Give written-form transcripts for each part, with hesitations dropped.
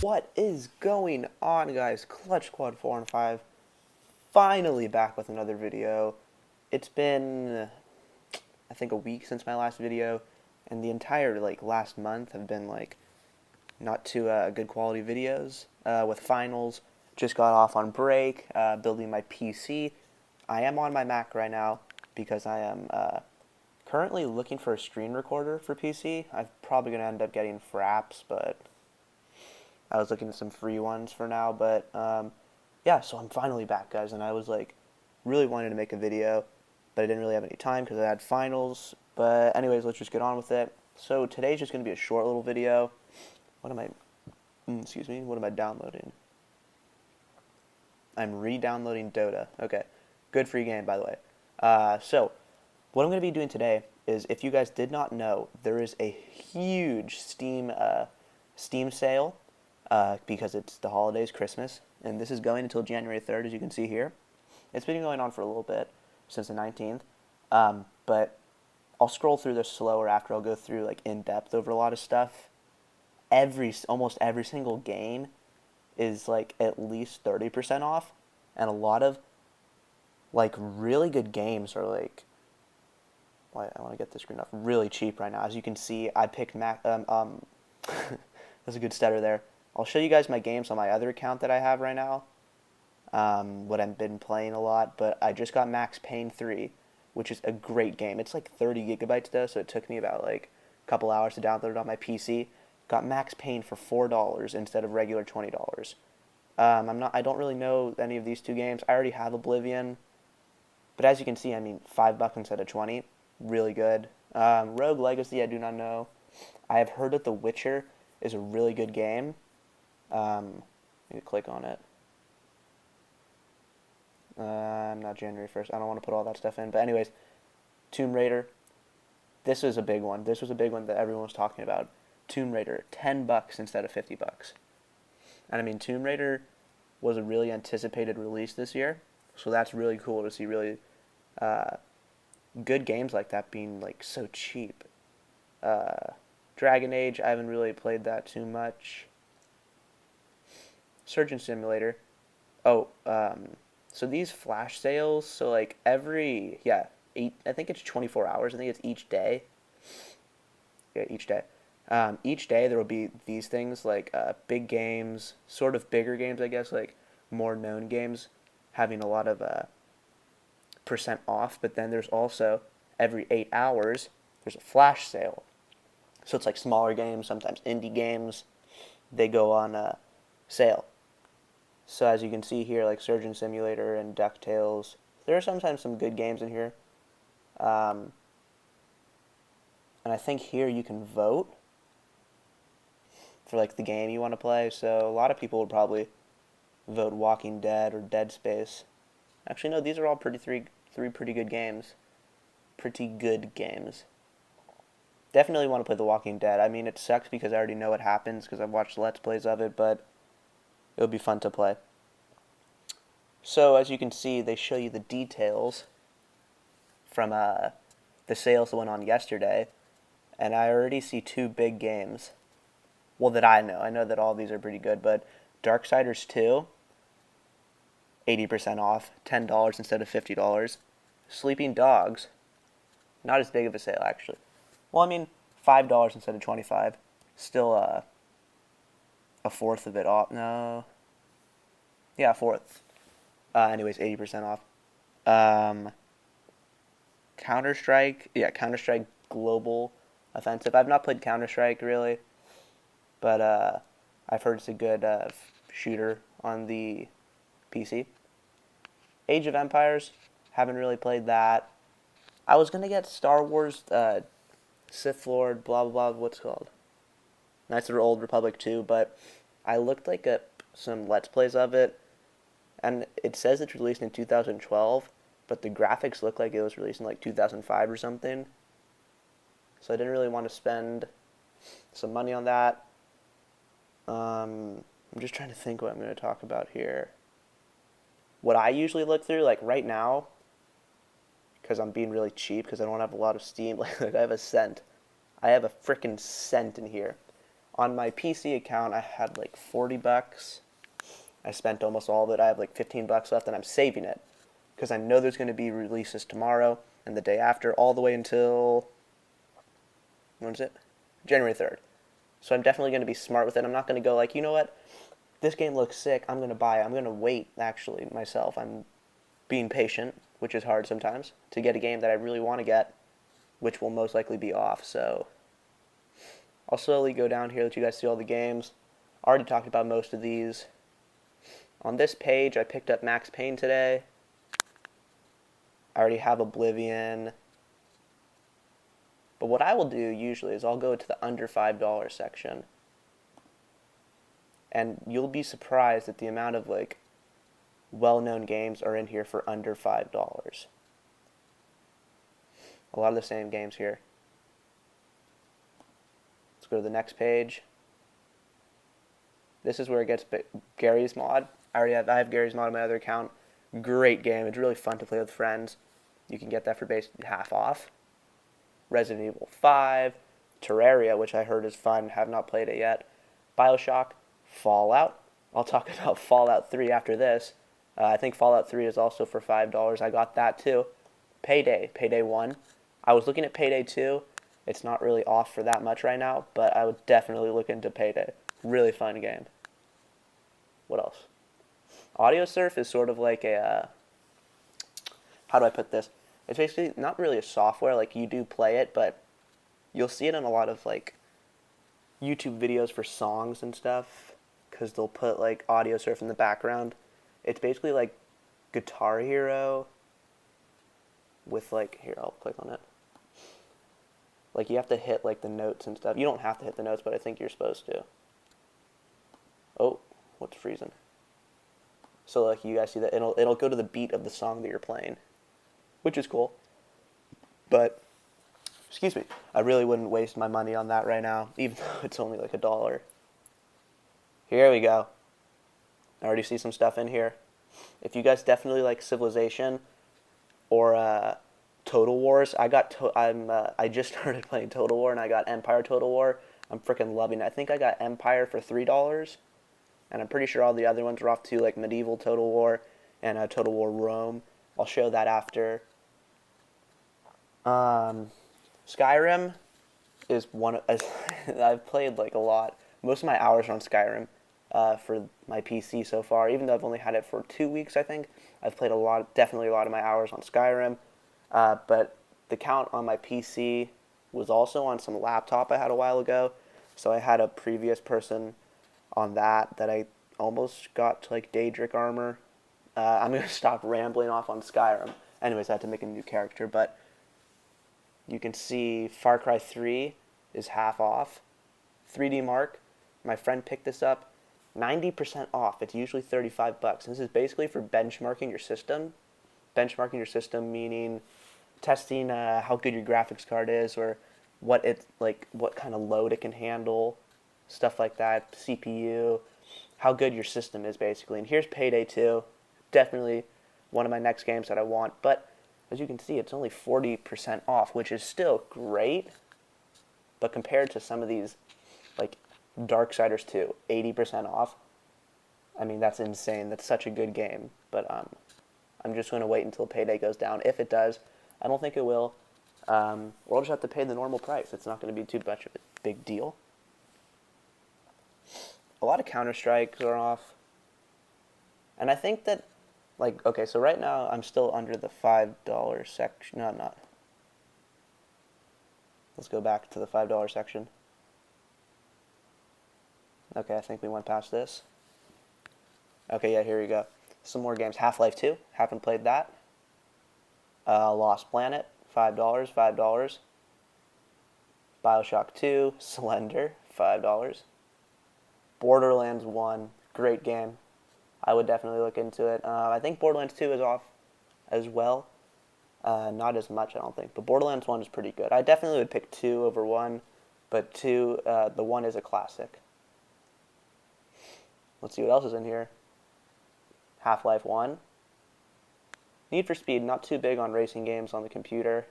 What is going on, guys? Clutch Squad 4 and 5 finally back with another video. It's been I think a week since my last video, and the entire last month have been not too good quality videos with finals. Just got off on break, building my PC. I am on my Mac right now because I am currently looking for a screen recorder for PC. I'm probably going to end up getting Fraps, but I was looking at some free ones for now. But yeah, so I'm finally back, guys, and I was really wanted to make a video, but I didn't really have any time because I had finals. But anyways, let's just get on with it. So today's just going to be a short little video. What am I, what am I downloading? I'm re-downloading Dota. Okay, good free game, by the way. So what I'm going to be doing today is, if you guys did not know, there is a huge Steam sale because it's the holidays, Christmas, and this is going until January 3rd, as you can see here. It's been going on for a little bit, since the 19th, but I'll scroll through this slower after. I'll go through in depth over a lot of stuff. Almost every single game is at least 30% off, and a lot of really good games are I want to get this screen off, really cheap right now. As you can see, I picked that's a good stutter there. I'll show you guys my games on my other account that I have right now, what I've been playing a lot, but I just got Max Payne 3, which is a great game. It's 30 gigabytes though, so it took me about a couple hours to download it on my PC. Got Max Payne for $4 instead of regular $20. I don't really know any of these two games. I already have Oblivion, but as you can see, I mean, $5 instead of 20, really good. Rogue Legacy, I do not know. I have heard that The Witcher is a really good game. Let me click on it. I'm not January 1st. I don't want to put all that stuff in. But anyways, Tomb Raider. This was a big one. This was a big one that everyone was talking about. Tomb Raider, $10 instead of $50. And I mean, Tomb Raider was a really anticipated release this year, so that's really cool to see really good games like that being so cheap. Dragon Age, I haven't really played that too much. Surgeon Simulator. Oh, so these flash sales, so every, I think it's 24 hours. I think it's each day. Yeah, each day. Each day there will be these things big games, sort of bigger games, I guess, more known games, having a lot of percent off. But then there's also every 8 hours there's a flash sale. So it's smaller games, sometimes indie games, they go on sale. So as you can see here, Surgeon Simulator and DuckTales, there are sometimes some good games in here. And I think here you can vote for the game you want to play. So a lot of people would probably vote Walking Dead or Dead Space. Actually, no, these are all three pretty good games. Pretty good games. Definitely want to play The Walking Dead. I mean, it sucks because I already know what happens because I've watched Let's Plays of it, but it would be fun to play. So as you can see, they show you the details from the sales that went on yesterday, and I already see two big games. Well, that I know. I know that all these are pretty good, but Darksiders 2, 80% off, $10 instead of $50. Sleeping Dogs, not as big of a sale, actually. Well, I mean, $5 instead of $25. Still a fourth of it off. No. Yeah, a fourth. Anyways, 80% off. Counter-Strike. Yeah, Counter-Strike Global Offensive. I've not played Counter-Strike, really, but I've heard it's a good shooter on the PC. Age of Empires. Haven't really played that. I was going to get Star Wars Sith Lord, blah, blah, blah, what's it called? Knights of the Old Republic 2, but I looked at some Let's Plays of it, and it says it's released in 2012, but the graphics look like it was released in 2005 or something. So I didn't really want to spend some money on that. I'm just trying to think what I'm going to talk about here. What I usually look through, right now, because I'm being really cheap, because I don't have a lot of Steam, I have a cent. I have a freaking cent in here. On my PC account, I had like 40 bucks. I spent almost all of it. I have like 15 bucks left, and I'm saving it because I know there's going to be releases tomorrow and the day after, all the way until, when is it? January 3rd. So I'm definitely going to be smart with it. I'm not going to go like, you know what? This game looks sick. I'm going to buy it. I'm going to wait, actually, myself. I'm being patient, which is hard sometimes, to get a game that I really want to get, which will most likely be off. So I'll slowly go down here, let you guys see all the games. I already talked about most of these. On this page, I picked up Max Payne today. I already have Oblivion. But what I will do usually is I'll go to the under $5 section. And you'll be surprised at the amount of like well-known games are in here for under $5. A lot of the same games here. Let's go to the next page. This is where it gets Gary's mod. I have Gary's mod on my other account. Great game. It's really fun to play with friends. You can get that for basically half off. Resident Evil 5, Terraria, which I heard is fun, have not played it yet. BioShock, Fallout. I'll talk about Fallout 3 after this. I think Fallout 3 is also for $5. I got that too. Payday 1. I was looking at Payday 2. It's not really off for that much right now, but I would definitely look into Payday. Really fun game. What else? AudioSurf is sort of like a, how do I put this? It's basically not really a software, like you do play it, but you'll see it in a lot of like YouTube videos for songs and stuff, because they'll put like AudioSurf in the background. It's basically like Guitar Hero with like, here, I'll click on it. Like you have to hit like the notes and stuff. You don't have to hit the notes, but I think you're supposed to. Oh, what's freezing? So like you guys see that it'll go to the beat of the song that you're playing, which is cool. But excuse me, I really wouldn't waste my money on that right now, even though it's only like $1. Here we go. I already see some stuff in here. If you guys definitely like Civilization or Total Wars, I just started playing Total War and I got Empire Total War. I'm freaking loving it. I think I got Empire for $3. And I'm pretty sure all the other ones are off too, like Medieval Total War and Total War Rome. I'll show that after. Skyrim is one of, I've played like a lot. Most of my hours are on Skyrim for my PC so far. Even though I've only had it for 2 weeks, I think. I've played definitely a lot of my hours on Skyrim. But the count on my PC was also on some laptop I had a while ago. So I had a previous person on that I almost got to like Daedric armor. I'm going to stop rambling off on Skyrim. Anyways, I had to make a new character, but you can see Far Cry 3 is half off. 3D Mark, my friend picked this up, 90% off. It's usually 35 bucks. This is basically for benchmarking your system. Benchmarking your system meaning testing how good your graphics card is or what kind of load it can handle. Stuff like that, CPU, how good your system is basically. And here's Payday 2, definitely one of my next games that I want. But as you can see, it's only 40% off, which is still great. But compared to some of these, like Darksiders 2, 80% off. I mean, that's insane. That's such a good game. But I'm just going to wait until Payday goes down. If it does, I don't think it will. We'll just have to pay the normal price. It's not going to be too much of a big deal. A lot of Counter-Strikes are off. And I think that, like, okay, so right now I'm still under the $5 section. No, I'm not. Let's go back to the $5 section. Okay, I think we went past this. Okay, yeah, here we go. Some more games. Half-Life 2, haven't played that. Lost Planet, $5. BioShock 2, Slender, $5. Borderlands 1, great game. I would definitely look into it. I think Borderlands 2 is off as well. Not as much, I don't think. But Borderlands 1 is pretty good. I definitely would pick 2 over 1. But 2, the 1 is a classic. Let's see what else is in here. Half-Life 1. Need for Speed, not too big on racing games on the computer.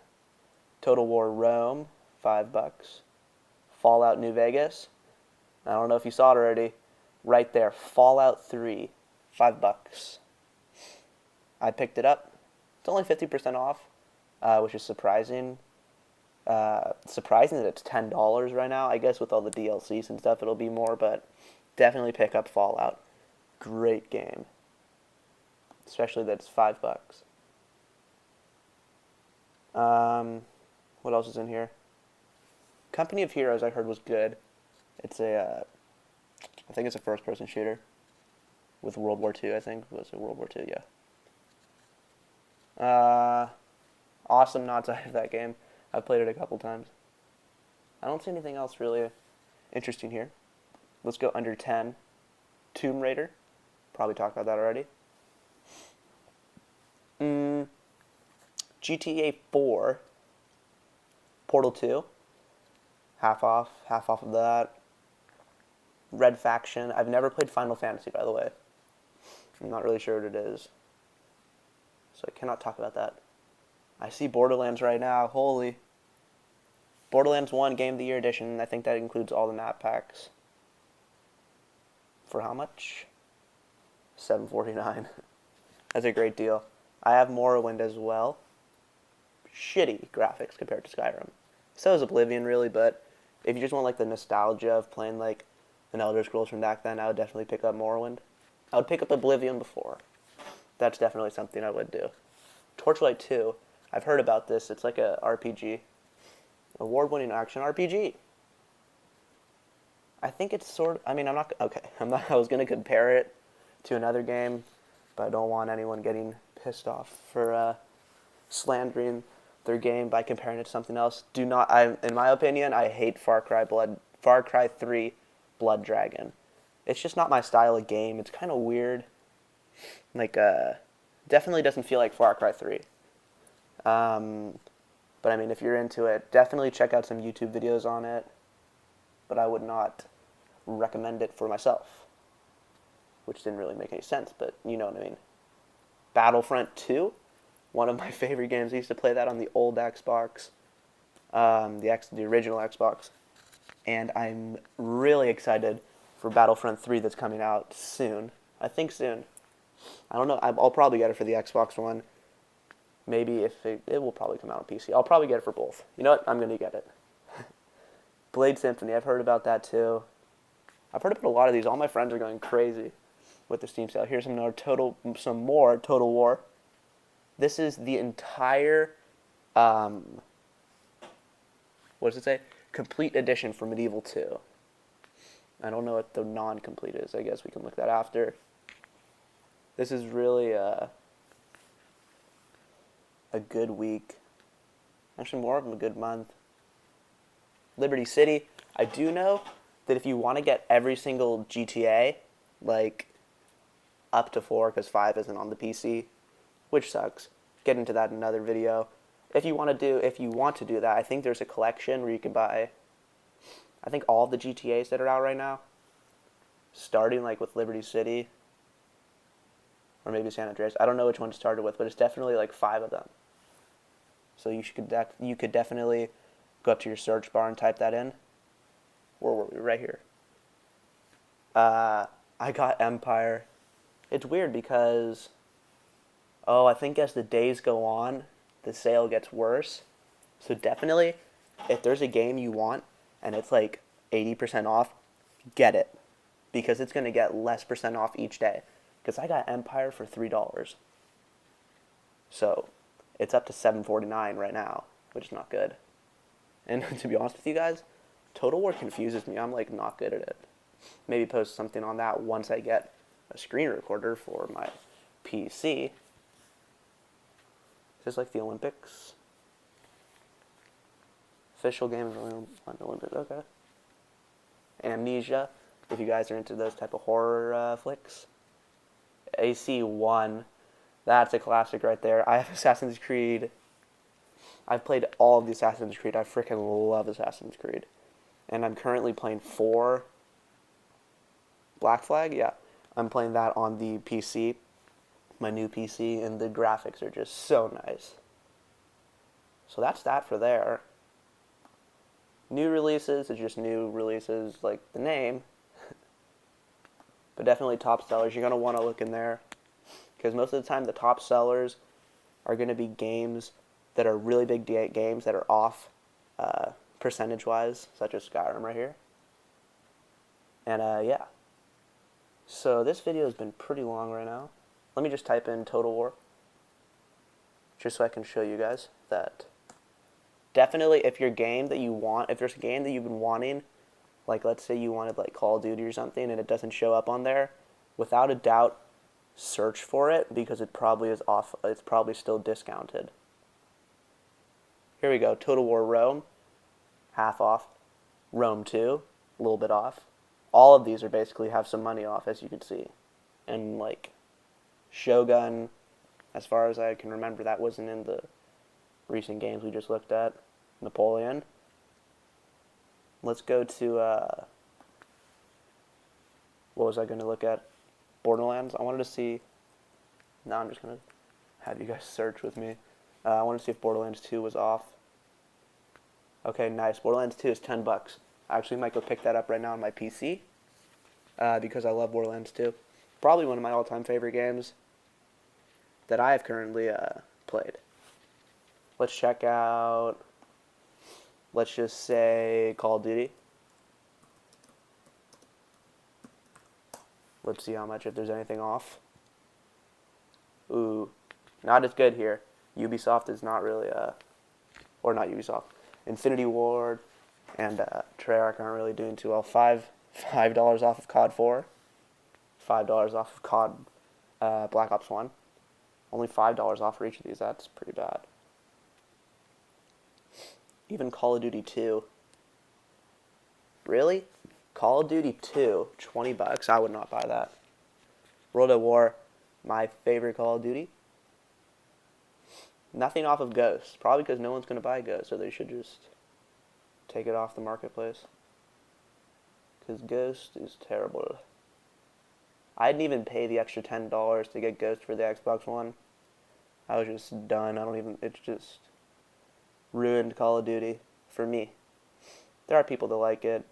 Total War Rome, $5. Fallout New Vegas. I don't know if you saw it already. Right there, Fallout 3, $5. I picked it up. It's only 50% off, which is surprising. Surprising that it's $10 right now. I guess with all the DLCs and stuff, it'll be more, but definitely pick up Fallout. Great game, especially that it's $5. What else is in here? Company of Heroes I heard was good. It's I think it's a first-person shooter with World War II. I think was it World War II? Yeah. Awesome not to have that game. I've played it a couple times. I don't see anything else really interesting here. Let's go under 10. Tomb Raider. Probably talked about that already. GTA 4. Portal 2. Half off of that. Red Faction. I've never played Final Fantasy, by the way. I'm not really sure what it is. So I cannot talk about that. I see Borderlands right now. Holy. Borderlands 1 Game of the Year Edition. I think that includes all the map packs. For how much? $7.49. That's a great deal. I have Morrowind as well. Shitty graphics compared to Skyrim. So is Oblivion, really, but if you just want like the nostalgia of playing like an Elder Scrolls from back then, I would definitely pick up Morrowind. I would pick up Oblivion before. That's definitely something I would do. Torchlight 2. I've heard about this. It's like a RPG. Award-winning action RPG. I think it's sort of, I mean, I was going to compare it to another game, but I don't want anyone getting pissed off for slandering their game by comparing it to something else. In my opinion, I hate Far Cry 3 Blood Dragon. It's just not my style of game. It's kind of weird. Like, definitely doesn't feel like Far Cry 3. But I mean, if you're into it, definitely check out some YouTube videos on it. But I would not recommend it for myself. Which didn't really make any sense, but you know what I mean. Battlefront 2, one of my favorite games. I used to play that on the old Xbox, the original Xbox. And I'm really excited for Battlefront 3 that's coming out soon. I think soon. I don't know. I'll probably get it for the Xbox One. Maybe if it will probably come out on PC. I'll probably get it for both. You know what? I'm going to get it. Blade Symphony. I've heard about that too. I've heard about a lot of these. All my friends are going crazy with the Steam sale. Here's some more Total War. This is the entire, what does it say? Complete edition for Medieval 2. I don't know what the non-complete is. I guess we can look that after. This is really a good week. Actually, more of a good month. Liberty City. I do know that if you want to get every single GTA, like up to 4, because 5 isn't on the PC, which sucks. Get into that in another video. If you want to do that, I think there's a collection where you can buy, I think all the GTAs that are out right now, starting like with Liberty City, or maybe San Andreas. I don't know which one to start with, but it's definitely like 5 of them. So you could definitely go up to your search bar and type that in. Where were we? Right here. I got Empire. It's weird because, I think as the days go on, the sale gets worse. So definitely, if there's a game you want and it's like 80% off, get it. Because it's going to get less percent off each day. Because I got Empire for $3. So it's up to $7.49 right now, which is not good. And to be honest with you guys, Total War confuses me. I'm like not good at it. Maybe post something on that once I get a screen recorder for my PC. Just like the Olympics. Official game of the Olympics, okay. Amnesia, if you guys are into those type of horror flicks. AC1, that's a classic right there. I have Assassin's Creed. I've played all of the Assassin's Creed. I freaking love Assassin's Creed. And I'm currently playing 4 Black Flag, yeah. I'm playing that on the PC, my new PC, and the graphics are just so nice. So that's that for there. New releases is just new releases, like the name. but definitely top sellers. You're going to want to look in there because most of the time the top sellers are going to be games that are really big games that are off percentage-wise, such as Skyrim right here. And yeah, so this video has been pretty long right now. Let me just type in Total War, just so I can show you guys that. Definitely, if your game that you want, if there's a game that you've been wanting, like let's say you wanted like Call of Duty or something, and it doesn't show up on there, without a doubt, search for it because it probably is off. It's probably still discounted. Here we go. Total War Rome, half off. Rome 2, a little bit off. All of these are basically have some money off, as you can see. And like Shogun, as far as I can remember, that wasn't in the recent games we just looked at. Napoleon. Let's go to, what was I going to look at? Borderlands. I wanted to see, no, I'm just going to have you guys search with me. I wanted to see if Borderlands 2 was off. Okay, nice. Borderlands 2 is $10. I actually might go pick that up right now on my PC because I love Borderlands 2. Probably one of my all-time favorite games that I have currently played. Let's check out, let's just say Call of Duty. Let's see how much, if there's anything off. Ooh, not as good here. Ubisoft is not really, or not Ubisoft. Infinity Ward and Treyarch aren't really doing too well. $5 off of COD 4. $5 off of COD Black Ops 1. Only $5 off for each of these. That's pretty bad. Even Call of Duty 2. Really? Call of Duty 2, $20. I would not buy that. World at War, my favorite Call of Duty. Nothing off of Ghost. Probably because no one's going to buy Ghost, so they should just take it off the marketplace. Because Ghost is terrible. I didn't even pay the extra $10 to get Ghost for the Xbox One. I was just done. It's just ruined Call of Duty for me. There are people that like it.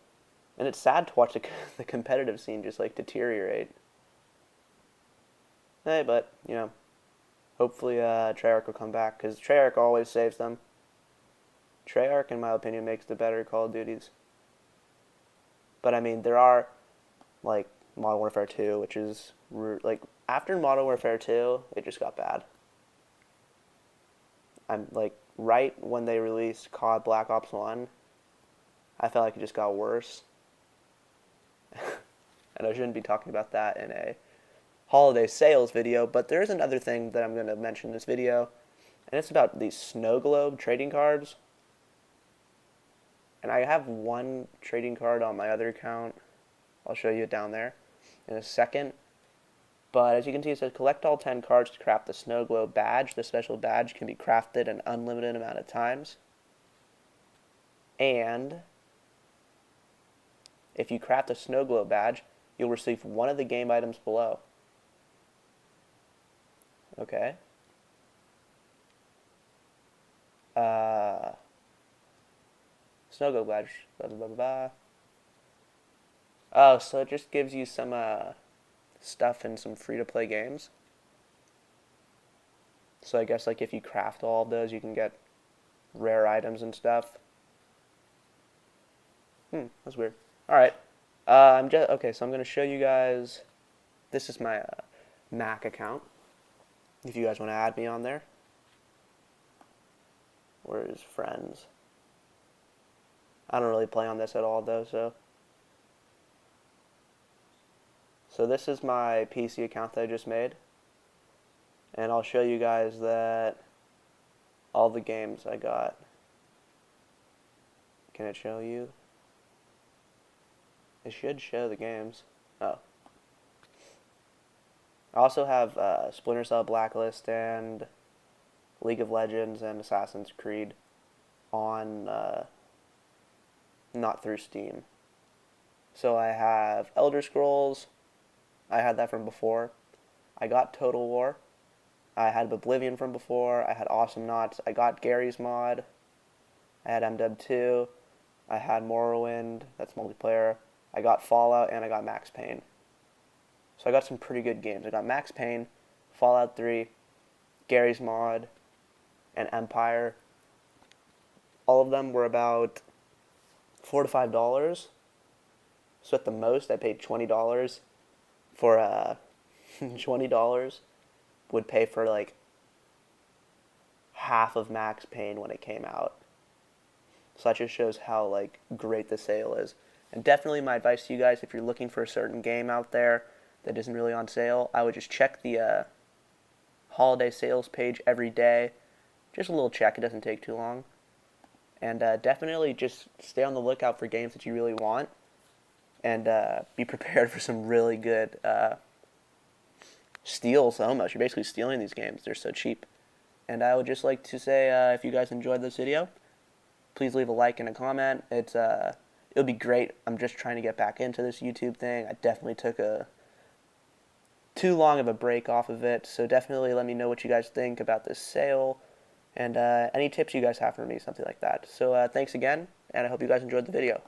And it's sad to watch the competitive scene just like deteriorate. Hey, but, you know, hopefully Treyarch will come back, because Treyarch always saves them. Treyarch, in my opinion, makes the better Call of Duties. But, I mean, there are, like, Modern Warfare 2, which is, like, after Modern Warfare 2, it just got bad. I'm, like, right when they released COD Black Ops 1, I felt like it just got worse. And I shouldn't be talking about that in a holiday sales video, but there is another thing that I'm going to mention in this video, and it's about these snow globe trading cards. And I have one trading card on my other account. I'll show you it down there in a second. But as you can see, it says collect all 10 cards to craft the snow globe badge. The special badge can be crafted an unlimited amount of times. And if you craft a snow globe badge, you'll receive one of the game items below. Okay. Snow globe badge. Blah, blah, blah, blah. Oh, so it just gives you some stuff in some free-to-play games. So I guess like if you craft all of those, you can get rare items and stuff. That's weird. All right. Okay, so I'm gonna show you guys. This is my Mac account. If you guys want to add me on there. Where's friends? I don't really play on this at all though, so. So this is my PC account that I just made. And I'll show you guys that all the games I got. Can it show you? It should show the games. Oh. I also have Splinter Cell Blacklist and League of Legends and Assassin's Creed on, not through Steam. So I have Elder Scrolls. I had that from before. I got Total War. I had Oblivion from before. I had Awesome Knots. I got Gary's mod. I had MW 2. I had Morrowind. That's multiplayer. I got Fallout and I got Max Payne. So I got some pretty good games. I got Max Payne, Fallout 3, Gary's Mod, and Empire. All of them were about $4 to $5. So at the most, I paid $20 for $20 would pay for like half of Max Payne when it came out. So that just shows how like great the sale is. And definitely my advice to you guys, if you're looking for a certain game out there that isn't really on sale, I would just check the holiday sales page every day. Just a little check, it doesn't take too long. And definitely just stay on the lookout for games that you really want, and be prepared for some really good steals almost. You're basically stealing these games. They're so cheap. And I would just like to say, if you guys enjoyed this video, please leave a like and a comment. It'll be great. I'm just trying to get back into this YouTube thing. I definitely took too long of a break off of it, so definitely let me know what you guys think about this sale, and any tips you guys have for me, something like that. So thanks again, and I hope you guys enjoyed the video.